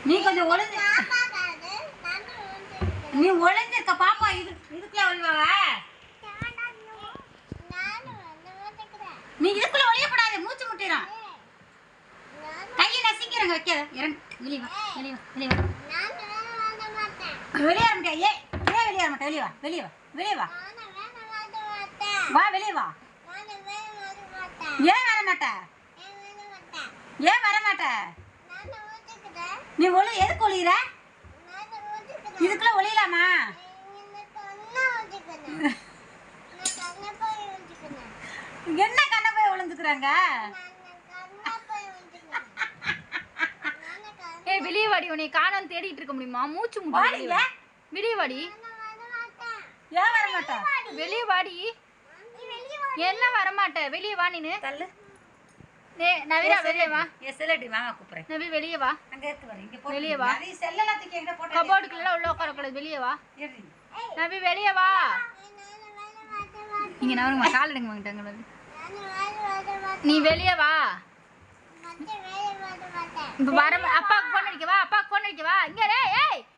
நீ கொஞ்சம் ஒளிஞ்சு நீ ஒளிஞ்சிருக்க பாப்பா. இதுக்குள்ள ஒளிவாவ நீ இதுக்குள்ள ஒளியக்கூடாது. மூச்சு முட்டிடும். கையை நசிக்கிறங்க வைக்காத. இறங்கு. வெளியே வா வெளியே வா வெளியே வா. வெளியே வர முடியாது. ஏன் வெளியே வர மாட்டேன். வெளியே வா வெளியே வா வெளியே வா வா வெளியே வா. ஏன் வர மாட்ட? ஏன் வர மாட்ட? நீ எதுக்கு ஒளியிற? இதுக்குள்ள ஒளியலாமா? என்ன கண்ண போய் ஒளிஞ்சுக்கிறாங்க? ஏய் வெளியே வாடி. உன்னை காணோன்னு தேடிட்டு இருக்க முடியுமா? மூச்சு முட்டுது. வெளியே வாடி. ஏன் வர மாட்ட? வெளியே வாடி. என்ன வர மாட்ட? வெளியே வா. நீனு தள்ளு. நவீரா வெளியே வா. செல்லடி மாமா கூப்பிடுறேன். நவி வெளியே வா. அங்க இருக்கு பாரு. இங்க போடு. வெளியே வா. நீ செல்லலாம் தூக்கி எங்க போட்ட? கபோர்டுக்குள்ள உள்ள உட்கார கூடாது. வெளியே வா. நவி வெளியே வா. இங்க நவருங்க. கால் எடுங்க வாங்கிட்டாங்க. நீ வெளியே வா. இப்ப வர அப்பாவுக்கு போன் அடிக்க வா. அப்பாவுக்கு போன் அடிக்க வா. இங்க ரே